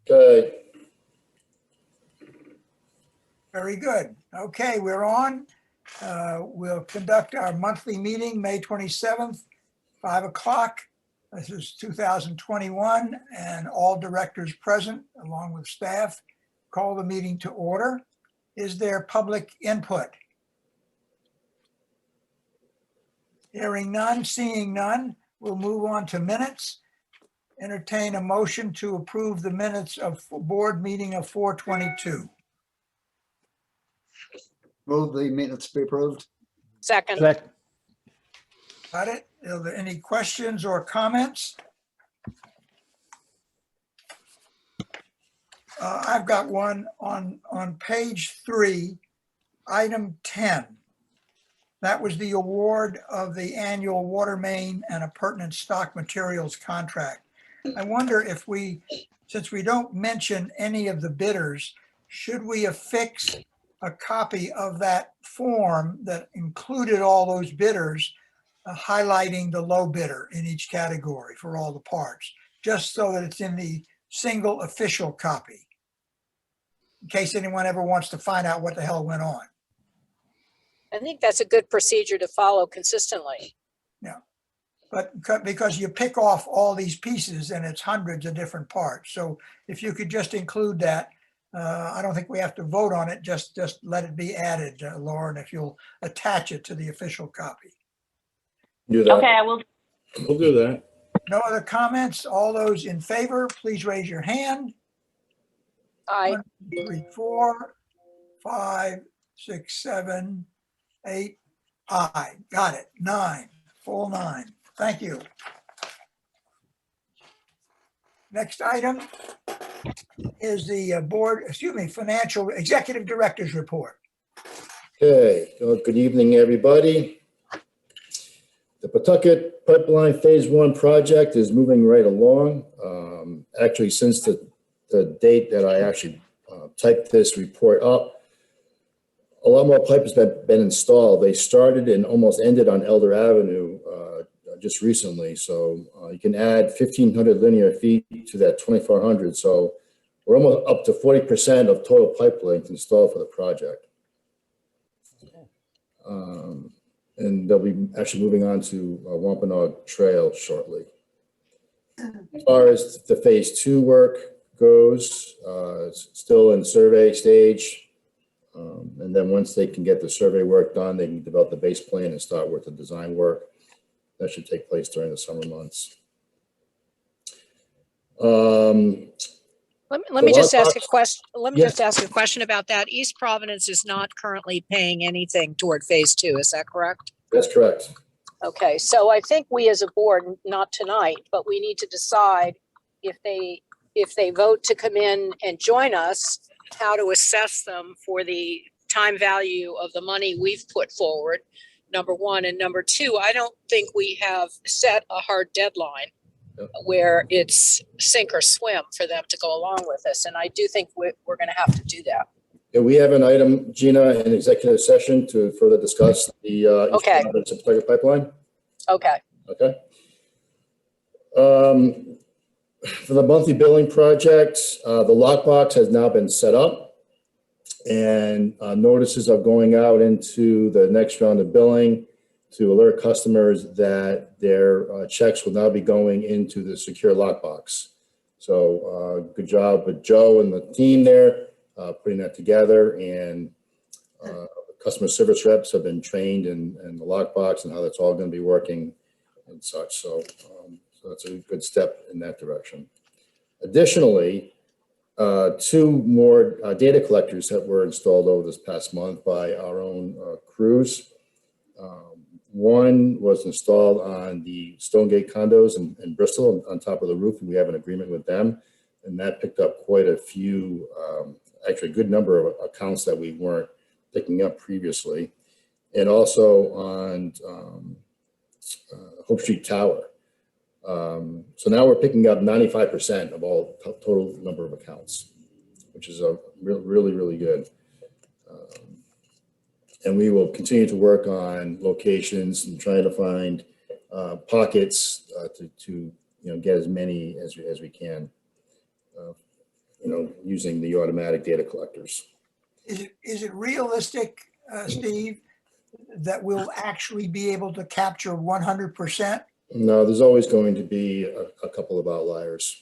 Good. Very good. Okay, we're on. We'll conduct our monthly meeting, May 27th, 5 o'clock. This is 2021, and all directors present, along with staff, call the meeting to order. Is there public input? Hearing none, seeing none, we'll move on to minutes. Entertain a motion to approve the minutes of board meeting of 4/22. Move the minutes be approved. Second. Got it? Are there any questions or comments? I've got one on page 3, item 10. That was the award of the annual water main and appurtenant stock materials contract. I wonder if since we don't mention any of the bidders, should we affix a copy of that form that included all those bidders, highlighting the low bidder in each category for all the parts, just so that it's in the single official copy, in case anyone ever wants to find out what the hell went on. I think that's a good procedure to follow consistently. Yeah, but because you pick off all these pieces and it's hundreds of different parts. So if you could just include that, I don't think we have to vote on it. Just let it be added, Lauren, if you'll attach it to the official copy. Do that. Okay, I will. We'll do that. No other comments? All those in favor, please raise your hand. Aye. 1, 2, 3, 4, 5, 6, 7, 8. Aye. Got it. 9. Full 9. Thank you. Next item is the financial executive director's report. Okay. Well, good evening, everybody. The Pawtucket Pipeline Phase 1 project is moving right along. Actually, since the date that I actually typed this report up, a lot more pipe has been installed. They started and almost ended on Elder Avenue just recently. So you can add 1,500 linear feet to that 2,400. So we're almost up to 40% of total pipe length installed for the project. And they'll be actually moving on to Wampanoag Trail shortly. As far as the phase 2 work goes, it's still in survey stage. And then once they can get the survey work done, they can develop the base plan and start with the design work. That should take place during the summer months. Let me just ask a question. Let me Yes. just ask a question about that. East Providence is not currently paying anything toward phase 2. Is that correct? That's correct. Okay, so I think we as a board, not tonight, but we need to decide if they vote to come in and join us, how to assess them for the time value of the money we've put forward, number one. And number two, I don't think we have set a hard deadline where it's sink or swim for them to go along with us. And I do think we're going to have to do that. Yeah, we have an item, Gina, in executive session to further discuss the Okay. Pawtucket pipeline. Okay. Okay. For the monthly billing project, the lockbox has now been set up, and notices are going out into the next round of billing to alert customers that their checks will now be going into the secure lockbox. So good job with Joe and the team there putting that together, and customer service reps have been trained in the lockbox and how that's all going to be working and such. So that's a good step in that direction. Additionally, 2 more data collectors that were installed over this past month by our own crews. One was installed on the Stonegate condos in Bristol on top of the roof, and we have an agreement with them. And that picked up quite a few, actually a good number of accounts that we weren't picking up previously. And also on Hope Street Tower. So now we're picking up 95% of all total number of accounts, which is really, really good. And we will continue to work on locations and trying to find pockets to get as many as we can. using the automatic data collectors. Is it realistic, Steve, that we'll actually be able to capture 100%? No, there's always going to be a couple of outliers.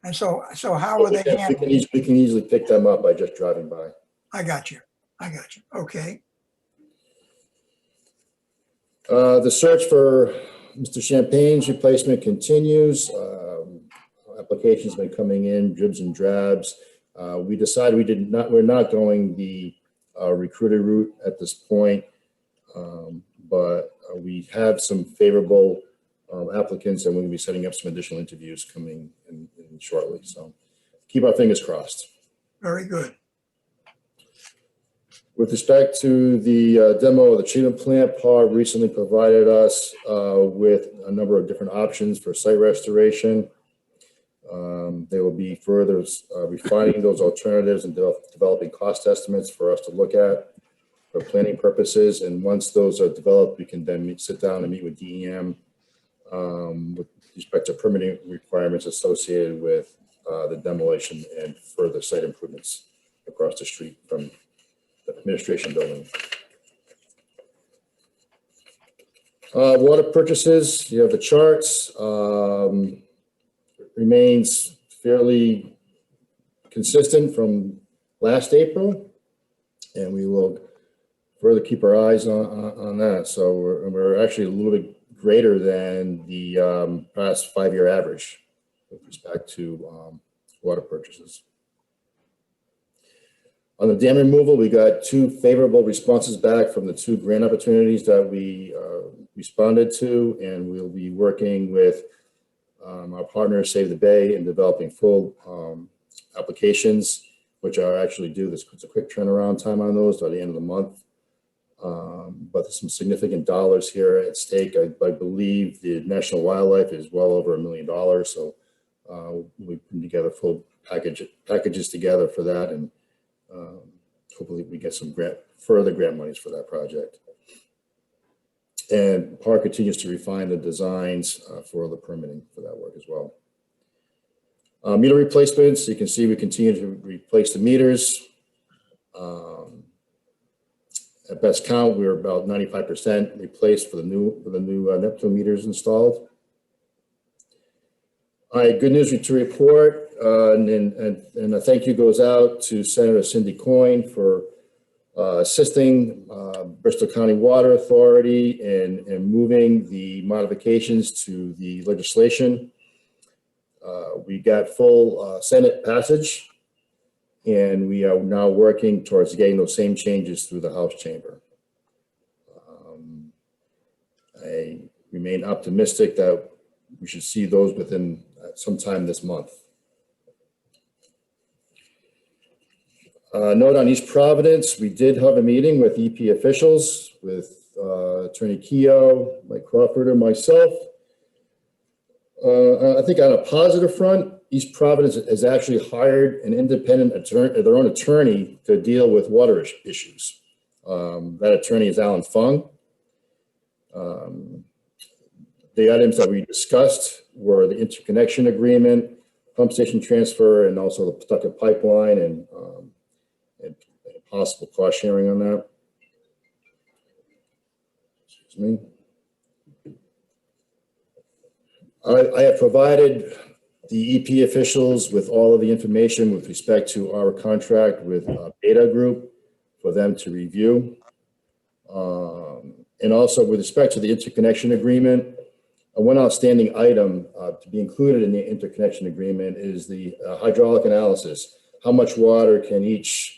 And so how are they handled? We can easily pick them up by just driving by. I got you. Okay. The search for Mr. Champagne's replacement continues. Applications have been coming in, dribs and drabs. We decided we're not going the recruiter route at this point, but we have some favorable applicants, and we're going to be setting up some additional interviews coming in shortly. So keep our fingers crossed. Very good. With respect to the demo of the treatment plant, PAR recently provided us with a number of different options for site restoration. They will be further refining those alternatives and developing cost estimates for us to look at for planning purposes. And once those are developed, we can then sit down and meet with DEM with respect to permitting requirements associated with the demolition and further site improvements across the street from the administration building. Water purchases, you have the charts, remains fairly consistent from last April, and we will further keep our eyes on that. So we're actually a little bit greater than the past 5-year average with respect to water purchases. On the dam removal, we got 2 favorable responses back from the 2 grant opportunities that we responded to, and we'll be working with our partner, Save the Bay, in developing full applications, which are actually due. It's a quick turnaround time on those by the end of the month. But there's some significant dollars here at stake. I believe the National Wildlife is well over $1 million. So we put together full packages together for that, and hopefully we get some further grant monies for that project. And PAR continues to refine the designs for the permitting for that work as well. Meter replacements, you can see we continue to replace the meters. At best count, we're about 95% replaced for the new Neptune meters installed. All right, good news to report, and a thank you goes out to Senator Cindy Coyne for assisting Bristol County Water Authority in moving the modifications to the legislation. We got full Senate passage, and we are now working towards getting those same changes through the House chamber. I remain optimistic that we should see those within sometime this month. Note on East Providence, we did have a meeting with EP officials, with Attorney Keogh, Mike Crawford, and myself. I think on a positive front, East Providence has actually hired an independent attorney, their own attorney, to deal with water issues. That attorney is Alan Fung. The items that we discussed were the interconnection agreement, pump station transfer, and also the Pawtucket pipeline, and possible cost sharing on that. Excuse me. I have provided the EP officials with all of the information with respect to our contract with Beta Group for them to review. And also with respect to the interconnection agreement, one outstanding item to be included in the interconnection agreement is the hydraulic analysis. How much water can each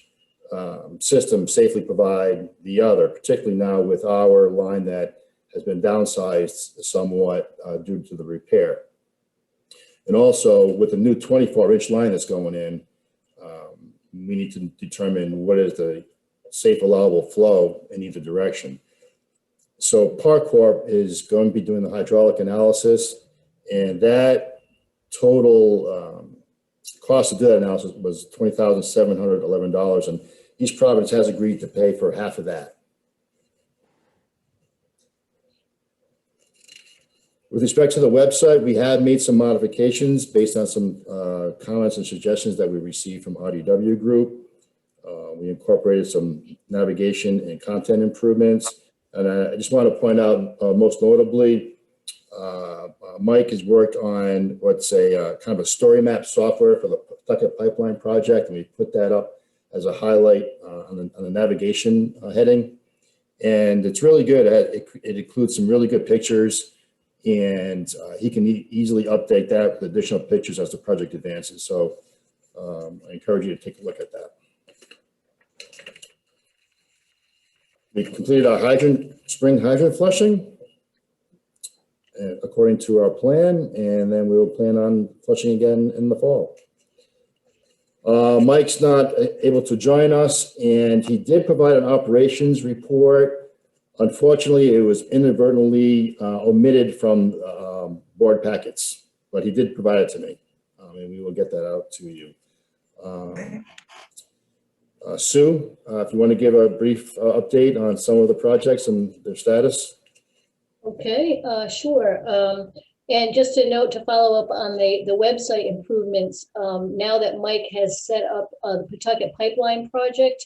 system safely provide the other, particularly now with our line that has been downsized somewhat due to the repair. And also with the new 24-inch line that's going in, we need to determine what is the safe allowable flow in either direction. So PAR Corp is going to be doing the hydraulic analysis, and that total cost to do that analysis was $20,711, and East Providence has agreed to pay for half of that. With respect to the website, we have made some modifications based on some comments and suggestions that we received from RDW Group. We incorporated some navigation and content improvements. And I just want to point out, most notably, Mike has worked on what's a kind of a story map software for the Pawtucket Pipeline project, and we put that up as a highlight on the navigation heading. And it's really good. It includes some really good pictures, and he can easily update that with additional pictures as the project advances. So I encourage you to take a look at that. We completed our spring hydrant flushing according to our plan, and then we will plan on flushing again in the fall. Mike's not able to join us, and he did provide an operations report. Unfortunately, it was inadvertently omitted from board packets, but he did provide it to me, and we will get that out to you. Sue, if you want to give a brief update on some of the projects and their status. Okay, sure. And just a note to follow up on the website improvements, now that Mike has set up the Pawtucket Pipeline project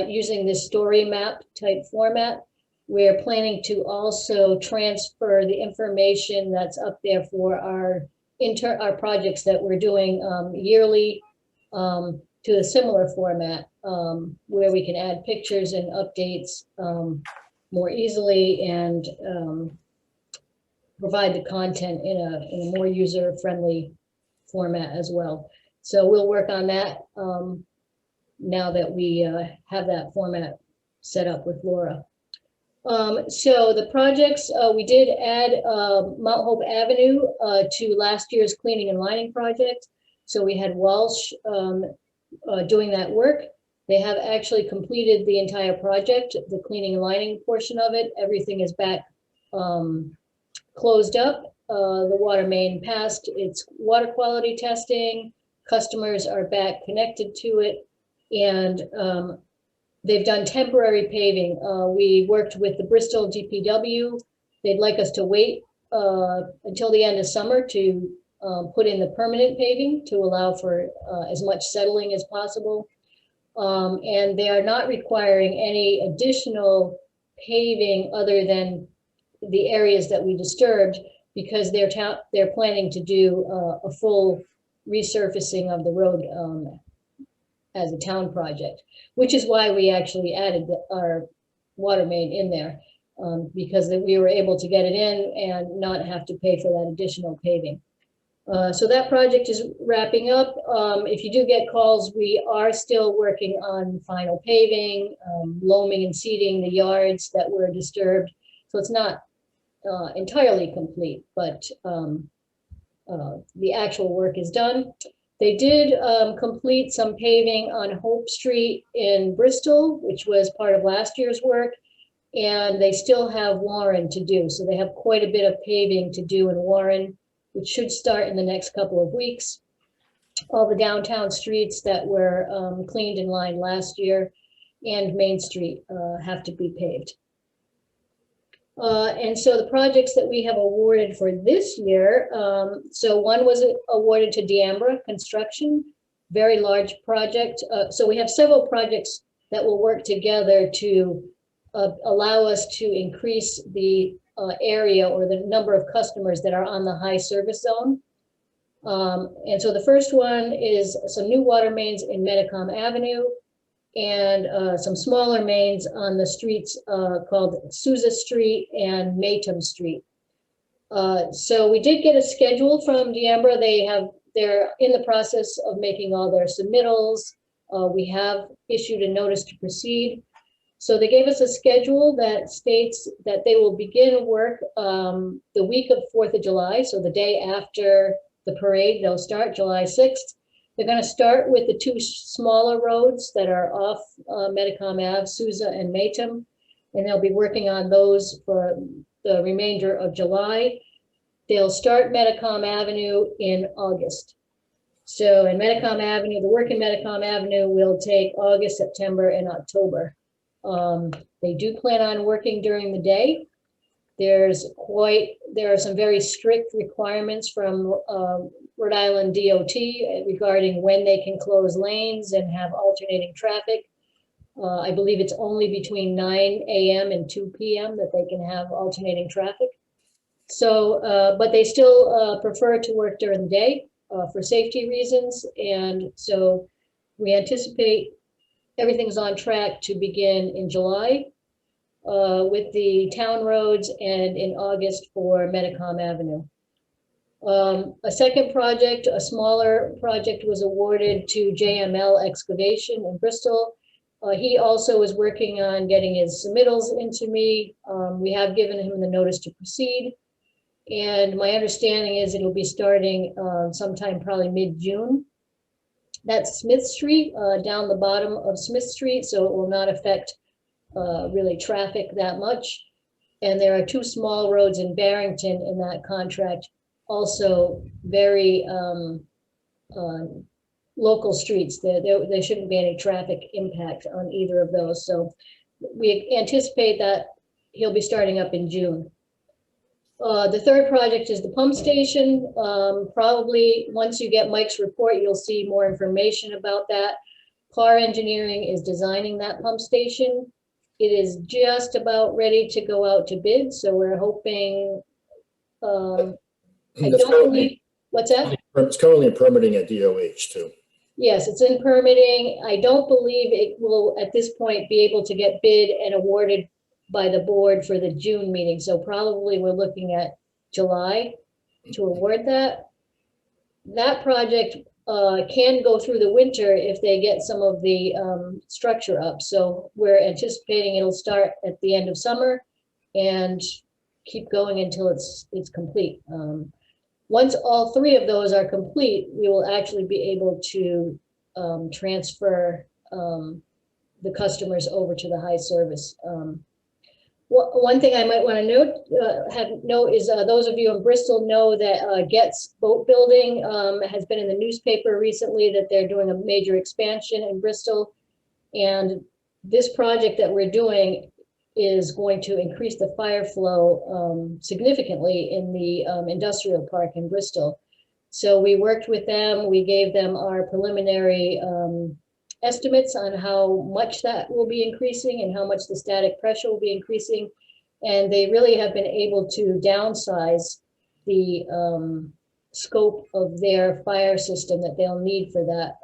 using this story map type format, we're planning to also transfer the information that's up there for our projects that we're doing yearly to a similar format where we can add pictures and updates more easily and provide the content in a more user-friendly format as well. So we'll work on that now that we have that format set up with Laura. So the projects, we did add Mount Hope Avenue to last year's cleaning and lining project. So we had Walsh doing that work. They have actually completed the entire project, the cleaning and lining portion of it. Everything is back closed up. The water main passed its water quality testing. Customers are back connected to it. And they've done temporary paving. We worked with the Bristol DPW. They'd like us to wait until the end of summer to put in the permanent paving to allow for as much settling as possible. And they are not requiring any additional paving other than the areas that we disturbed, because they're planning to do a full resurfacing of the road as a town project, which is why we actually added our water main in there, because we were able to get it in and not have to pay for that additional paving. So that project is wrapping up. If you do get calls, we are still working on final paving, loaming and seeding the yards that were disturbed. So it's not entirely complete, but the actual work is done. They did complete some paving on Hope Street in Bristol, which was part of last year's work, and they still have Warren to do. So they have quite a bit of paving to do in Warren, which should start in the next couple of weeks. All the downtown streets that were cleaned and lined last year and Main Street have to be paved. And so the projects that we have awarded for this year, so one was awarded to D'Ambra Construction, very large project. So we have several projects that will work together to allow us to increase the area or the number of customers that are on the high service zone. And so the first one is some new water mains in Metacom Avenue and some smaller mains on the streets called Souza Street and Maytom Street. So we did get a schedule from D'Ambra. They're in the process of making all their submittals. We have issued a notice to proceed. So they gave us a schedule that states that they will begin work the week of 4th of July. So the day after the parade, they'll start July 6th. They're going to start with the two smaller roads that are off Metacom Ave, Souza and Maytom, and they'll be working on those for the remainder of July. They'll start Metacom Avenue in August. So in Metacom Avenue, the work in Metacom Avenue will take August, September, and October. They do plan on working during the day. there are some very strict requirements from Rhode Island DOT regarding when they can close lanes and have alternating traffic. I believe it's only between 9 a.m. and 2 p.m. that they can have alternating traffic. So, but they still prefer to work during the day for safety reasons. And so we anticipate everything's on track to begin in July with the town roads and in August for Medicom Avenue. A second project, a smaller project, was awarded to JML Excavation in Bristol. He also is working on getting his submittals into me. We have given him the notice to proceed. And my understanding is it'll be starting sometime probably mid-June. That's Smith Street, down the bottom of Smith Street, so it will not affect really traffic that much. And there are two small roads in Barrington in that contract, also very local streets. There shouldn't be any traffic impact on either of those. So we anticipate that he'll be starting up in June. The third project is the pump station. Probably once you get Mike's report, you'll see more information about that. Car Engineering is designing that pump station. It is just about ready to go out to bid. So we're hoping, I don't believe, what's that? It's currently in permitting at DOH too. Yes, it's in permitting. I don't believe it will at this point be able to get bid and awarded by the board for the June meeting. So probably we're looking at July to award that. That project can go through the winter if they get some of the structure up. So we're anticipating it'll start at the end of summer and keep going until it's complete. Once all three of those are complete, we will actually be able to transfer the customers over to the high service. One thing I might want to note is those of you in Bristol know that Getz Boat Building has been in the newspaper recently that they're doing a major expansion in Bristol. And this project that we're doing is going to increase the fire flow significantly in the industrial park in Bristol. So we worked with them, we gave them our preliminary estimates on how much that will be increasing and how much the static pressure will be increasing. And they really have been able to downsize the scope of their fire system that they'll need for that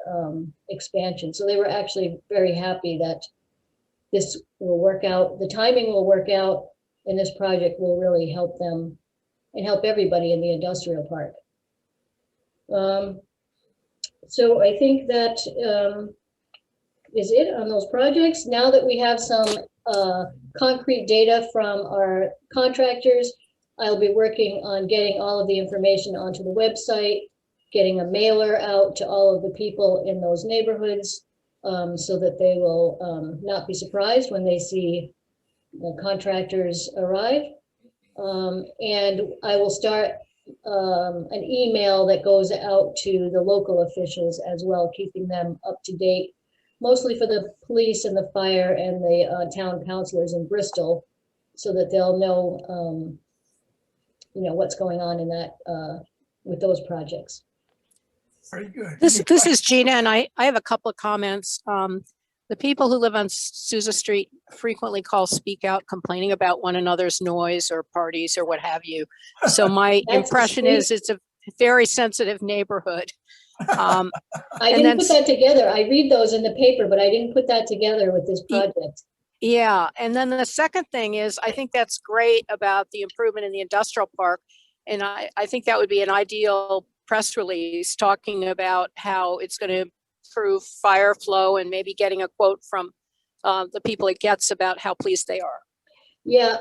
expansion. So they were actually very happy that this will work out, the timing will work out, and this project will really help them and help everybody in the industrial park. So I think that is it on those projects. Now that we have some concrete data from our contractors, I'll be working on getting all of the information onto the website, getting a mailer out to all of the people in those neighborhoods so that they will not be surprised when they see the contractors arrive. And I will start an email that goes out to the local officials as well, keeping them up to date, mostly for the police and the fire and the town councilors in Bristol, so that they'll know, you know, what's going on in that with those projects. Very good. This is Gina, and I have a couple of comments. The people who live on Sousa Street frequently call Speak Out, complaining about one another's noise or parties or what have you. So my That's impression sweet. is it's a very sensitive neighborhood. I And didn't then put that together. I read those in the paper, but I didn't put that together with this project. Yeah, and then the second thing is, I think that's great about the improvement in the industrial park. And I think that would be an ideal press release talking about how it's going to improve fire flow and maybe getting a quote from the people it gets about how pleased they are. Yeah,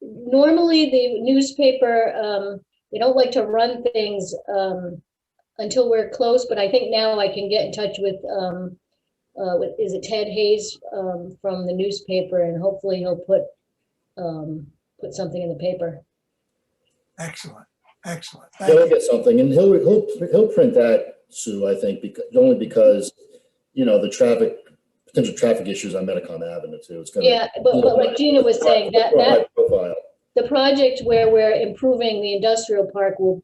normally the newspaper, they don't like to run things until we're close, but I think now I can get in touch with is it Ted Hayes from the newspaper, and hopefully he'll put something in the paper. Excellent, excellent. He'll Thank you. get something, and he'll print that, Sue, I think, only because, you know, the potential traffic issues on Medicom Avenue too. It's gonna, Yeah, but like Gina was saying, that high profile. the project where we're improving the industrial park will,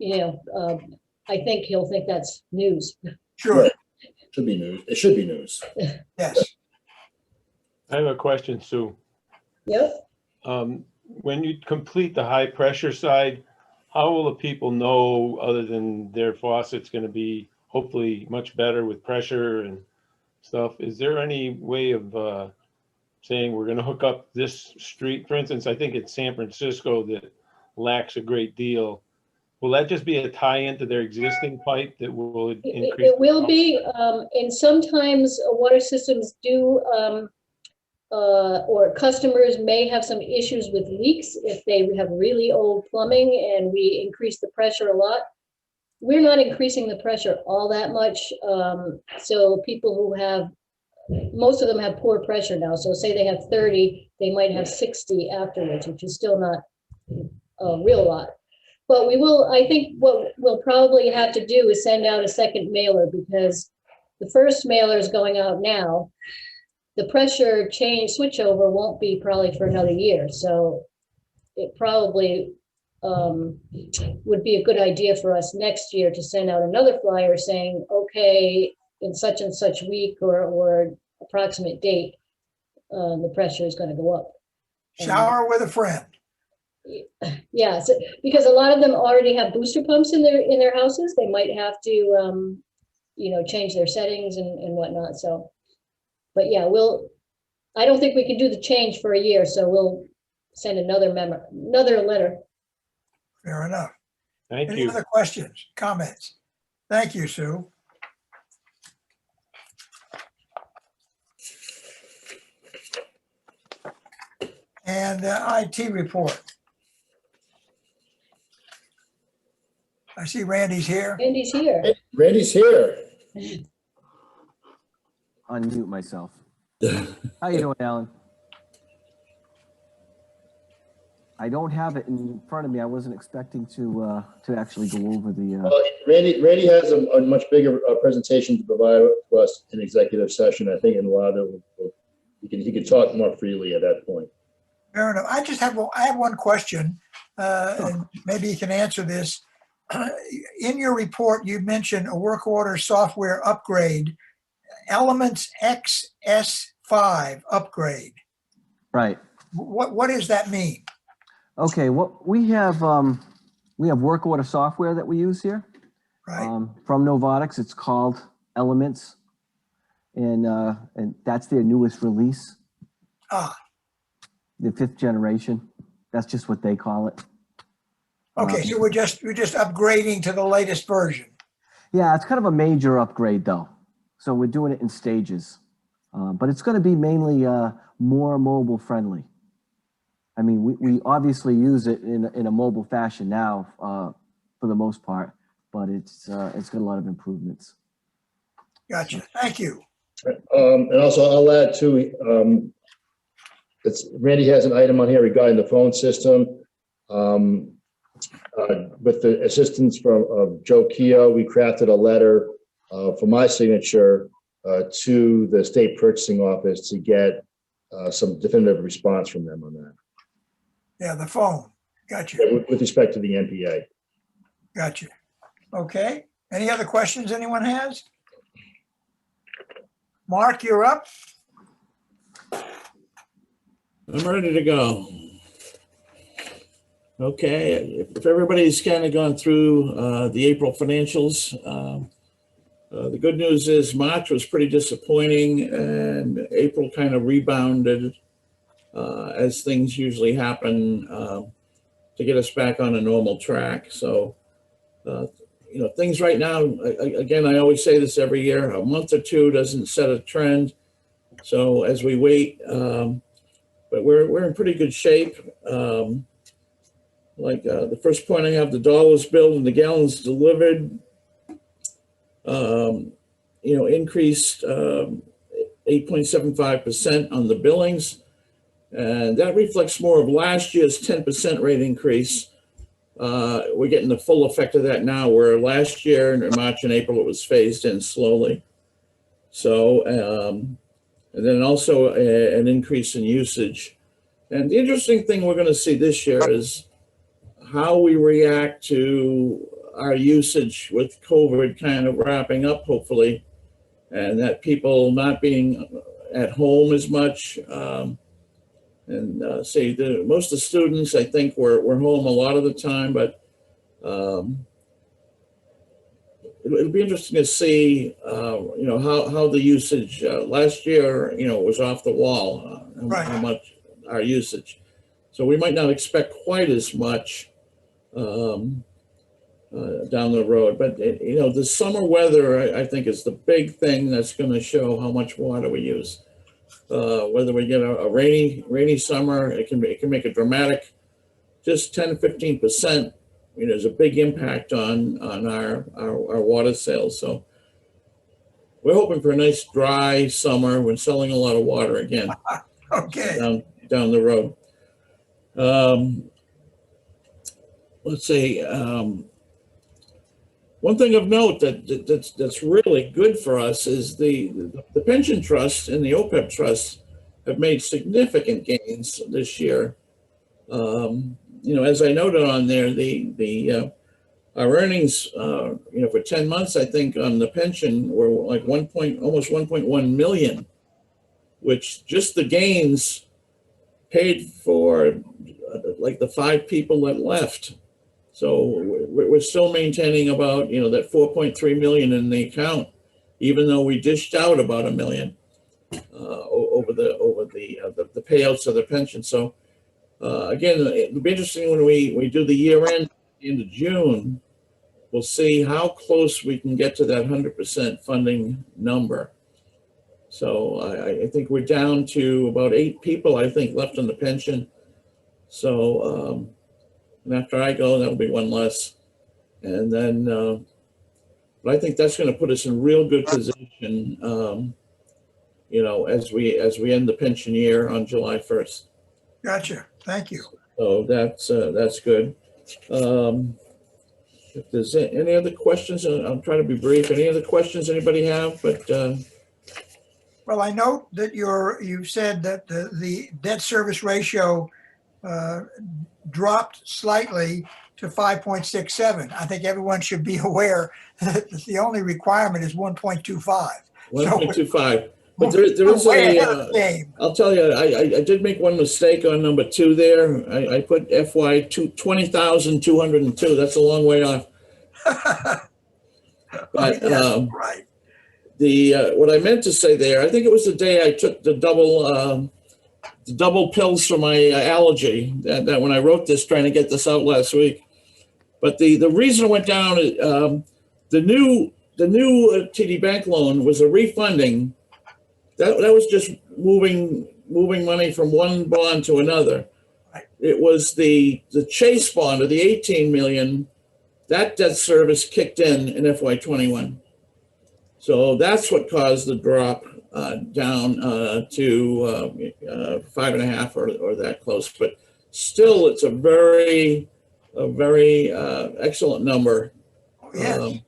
I think he'll think that's news. Sure, Right. Should be news. It should be news. yes. I have a question, Sue. Yep. When you complete the high pressure side, how will the people know, other than their faucet's going to be hopefully much better with pressure and stuff? Is there any way of saying we're going to hook up this street? For instance, I think it's San Francisco that lacks a great deal. Will that just be a tie-in to their existing pipe that will increase? It will be, and sometimes water systems do, or customers may have some issues with leaks if they have really old plumbing and we increase the pressure a lot. We're not increasing the pressure all that much. So people who have, most of them have poor pressure now. So say they have 30, they might have 60 afterwards, which is still not a real lot. But we will, I think what we'll probably have to do is send out a second mailer, because the first mailer is going out now. The pressure change switchover won't be probably for another year. So it probably would be a good idea for us next year to send out another flyer saying, okay, in such and such week or approximate date, the pressure is going to go up. Shower with a friend. Yeah, so, because a lot of them already have booster pumps in their houses. They might have to, change their settings and whatnot. So, but yeah, I don't think we can do the change for a year. So we'll send another letter. Fair enough. Thank Any you. other questions, comments? Thank you, Sue. And IT report. I see Randy's here. Andy's here. Hey, Randy's here. Unmute myself. How you doing, Alan? I don't have it in front of me. I wasn't expecting to actually go over the. Randy has a much bigger presentation to provide to us in executive session. I think in a lot of he can talk more freely at that point. Fair enough. I have one question, and maybe you can answer this. In your report, you mentioned a work order software upgrade, Elements XS5 upgrade. Right. What does that mean? Okay. What we have work order software that we use here. Right. From Novotics. It's called Elements, and that's their newest release. Ah, The 5th generation. That's just what they call it. okay. So we're just upgrading to the latest version. Yeah, it's kind of a major upgrade though. So we're doing it in stages, but it's going to be mainly more mobile friendly. I mean, we obviously use it in a mobile fashion now for the most part, but it's got a lot of improvements. Gotcha. Thank you. And also I'll add too, Randy has an item on here regarding the phone system. With the assistance of Joe Keogh, we crafted a letter for my signature to the state purchasing office to get some definitive response from them on that. Yeah, the phone. Gotcha. With respect to the NPA. Gotcha. Okay. Any other questions anyone has? Mark, you're up. I'm ready to go. Okay, if everybody's kind of gone through the April financials, the good news is March was pretty disappointing and April kind of rebounded as things usually happen to get us back on a normal track. So, things right now, again, I always say this every year, a month or two doesn't set a trend. So as we wait, but we're in pretty good shape. The first point I have, the dollars billed and the gallons delivered, increased 8.75% on the billings. And that reflects more of last year's 10% rate increase. We're getting the full effect of that now, where last year in March and April, it was phased in slowly. So, and then also an increase in usage. And the interesting thing we're going to see this year is how we react to our usage with COVID kind of wrapping up, hopefully, and that people not being at home as much. Say most of the students, I think, were home a lot of the time, but it'll be interesting to see, how the usage last year, was off the wall, Right. how much our usage. So we might not expect quite as much down the road, but the summer weather, I think, is the big thing that's going to show how much water we use. Whether we get a rainy summer, it can make a dramatic, just 10 to 15%. There's a big impact on our water sales. So we're hoping for a nice dry summer. We're selling a lot of water again. Okay. Down the road. Let's say one thing of note that's really good for us is the pension trust and the OPEB trust have made significant gains this year. As I noted on there, our earnings, for 10 months, I think on the pension were like almost 1.1 million, which just the gains paid for like the 5 people that left. So we're still maintaining about, that 4.3 million in the account, even though we dished out about $1 million over the payouts of the pension. So again, it'll be interesting when we do the year end, end of June, we'll see how close we can get to that 100% funding number. So I think we're down to about 8 people, I think, left on the pension. So, and after I go, that'll be 1 less. And then, but I think that's going to put us in real good position, as we end the pension year on July 1st. Gotcha. Thank you. So that's good. If there's any other questions, I'm trying to be brief. Any other questions anybody have? But Well, I note that you've said that the debt service ratio dropped slightly to 5.67. I think everyone should be aware that the only requirement is 1.25. 1.25. But there is way ahead of the game. I'll tell you, I did make one mistake on number 2 there. I put FY 20,202. That's a long way off. But Yes, right. what I meant to say there, I think it was the day I took the double pills for my allergy. That when I wrote this, trying to get this out last week. But the reason it went down, the new TD Bank loan was a refunding. That was just moving money from one bond to another. Right. It was the Chase bond of the 18 million, that debt service kicked in FY21. So that's what caused the drop down to 5.5 or that close. But still, it's a very excellent number. Yes.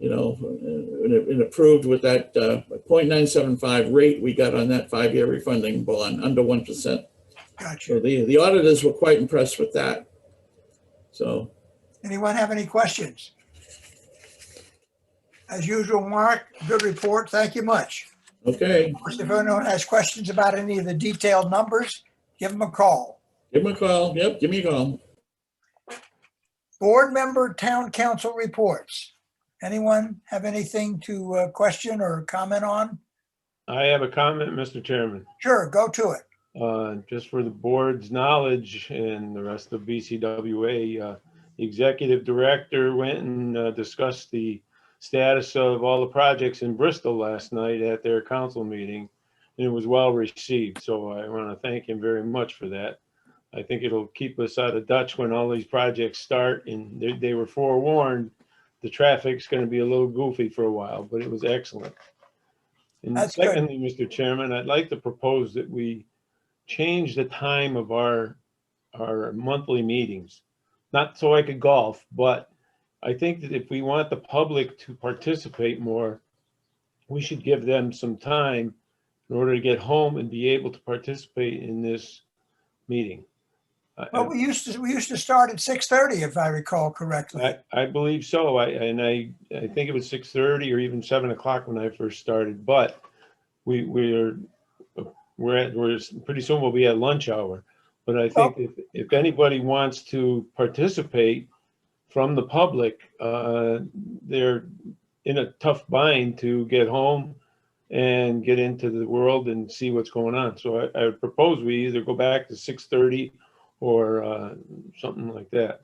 And approved with that 0.975 rate we got on that 5-year refunding bond, under 1%. Gotcha. So the auditors were quite impressed with that. So, Anyone have any questions? As usual, Mark, good report. Thank you much. okay, Of course, if anyone has questions about any of the detailed numbers, give them a call. give them a call. Yep, give me a call. Board member town council reports. Anyone have anything to question or comment on? I have a comment, Mr. Chairman. Sure, go to it. Just for the board's knowledge and the rest of BCWA, the executive director went and discussed the status of all the projects in Bristol last night at their council meeting, and it was well received. So I want to thank him very much for that. I think it'll keep us out of Dutch when all these projects start, and they were forewarned the traffic's going to be a little goofy for a while, but it was excellent. And That's good. secondly, Mr. Chairman, I'd like to propose that we change the time of our monthly meetings. Not so I could golf, but I think that if we want the public to participate more, we should give them some time in order to get home and be able to participate in this meeting. Well, we used to start at 6:30, if I recall correctly. I believe so. I think it was 6:30 or even 7 o'clock when I first started, but we're pretty soon we'll be at lunch hour. But I think if anybody wants to participate from the public, they're in a tough bind to get home and get into the world and see what's going on. So I would propose we either go back to 6:30 or something like that.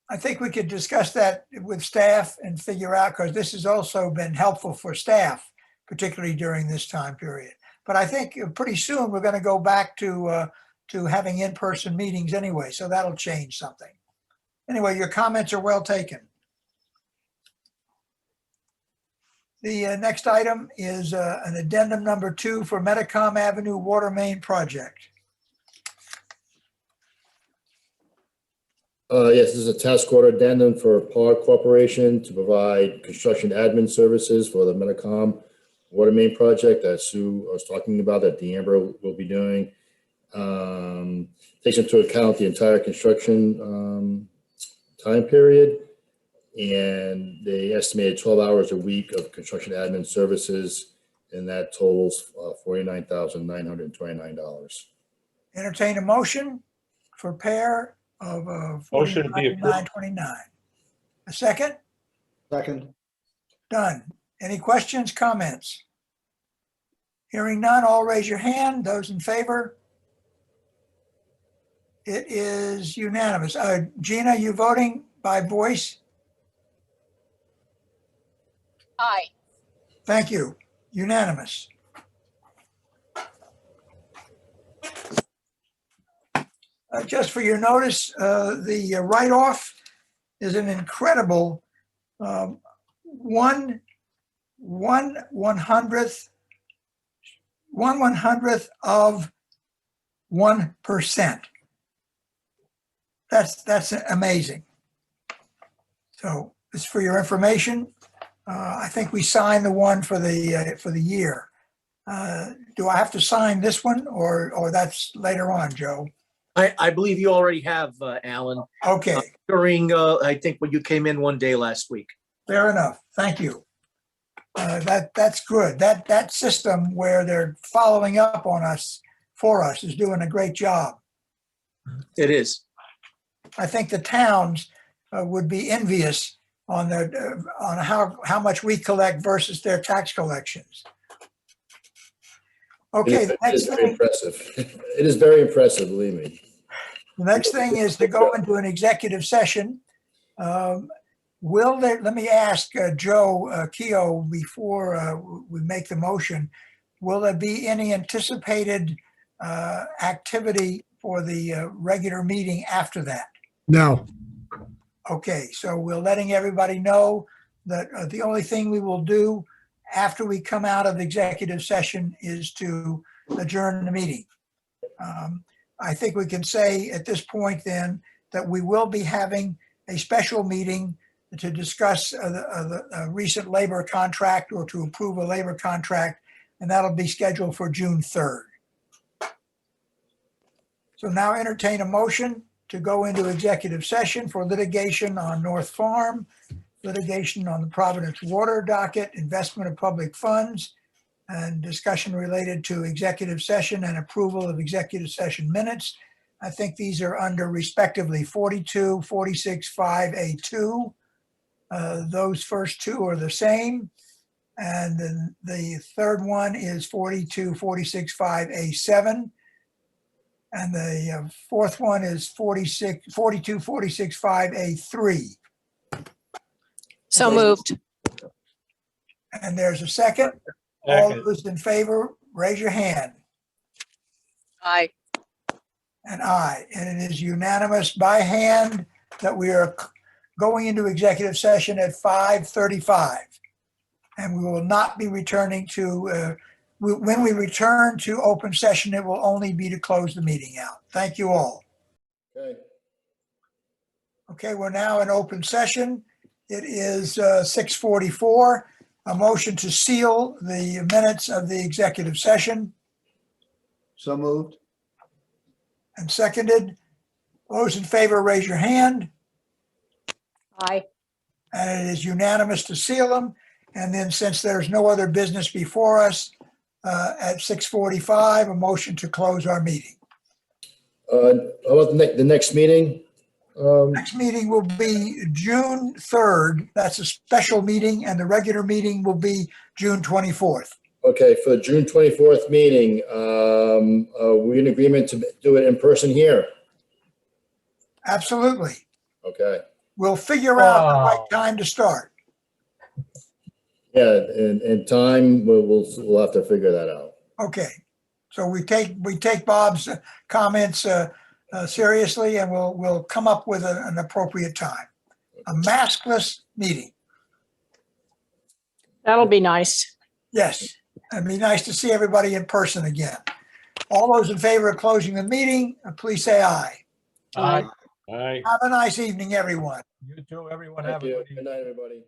I think we could discuss that with staff and figure out, because this has also been helpful for staff, particularly during this time period. But I think pretty soon we're going to go back to having in-person meetings anyway, so that'll change something. Anyway, your comments are well taken. The next item is an addendum number 2 for Metacom Avenue Water Main Project. Yes, this is a task order addendum for PAR Corporation to provide construction admin services for the Metacom water main project that Sue was talking about, that D'Ambra will be doing. Takes into account the entire construction time period, and they estimated 12 hours a week of construction admin services, and that totals $49,929. Entertain a motion for pair of Motion to be approved. $49,929. A second? Second. Done. Any questions, comments? Hearing none, all raise your hand. Those in favor? It is unanimous. Gina, you voting by voice? Aye. Thank you. Unanimous. Just for your notice, the write-off is an incredible 1/100th of 1%. That's amazing. So it's for your information. I think we signed the one for the year. Do I have to sign this one, or that's later on, Joe? I believe you already have, Alan, Okay, during, I think when you came in one day last week. fair enough. Thank you. That's good. That system where they're following up on us for us is doing a great job. It is. I think the towns would be envious on how much we collect versus their tax collections. Okay, the It next is very thing, impressive. It is very impressive, believe me. the next thing is to go into an executive session. Let me ask Joe Keogh before we make the motion, will there be any anticipated activity for the regular meeting after that? No. Okay, so we're letting everybody know that the only thing we will do after we come out of the executive session is to adjourn the meeting. I think we can say at this point then that we will be having a special meeting to discuss a recent labor contract or to approve a labor contract, and that'll be scheduled for June 3rd. So now entertain a motion to go into executive session for litigation on North Farm, litigation on the Providence Water docket, investment of public funds, and discussion related to executive session and approval of executive session minutes. I think these are under respectively 42, 46, 5A2. Those first two are the same. And then the third one is 42, 46, 5A7. And the fourth one is 42, 46, 5A3. So moved. And there's a second. All Second. those in favor, raise your hand. Aye. And aye. And it is unanimous by hand that we are going into executive session at 5:35. And we will not be returning to, when we return to open session, it will only be to close the meeting out. Thank you all. Okay. Okay, we're now in open session. It is 6:44. A motion to seal the minutes of the executive session. So moved. and seconded. Those in favor, raise your hand. Aye. And it is unanimous to seal them. And then since there's no other business before us, at 6:45, a motion to close our meeting. How about the next meeting? Next meeting will be June 3rd. That's a special meeting, and the regular meeting will be June 24th. Okay, for the June 24th meeting, are we in agreement to do it in person here? Absolutely. Okay. We'll figure out the right time to start. Yeah, and time, we'll have to figure that out. Okay. So we take Bob's comments seriously, and we'll come up with an appropriate time. A maskless meeting. That'll be nice. Yes. It'd be nice to see everybody in person again. All those in favor of closing the meeting, please say aye. All right. Have a nice evening, everyone. You too, everyone. Thank Have a you. good evening. Good night, everybody.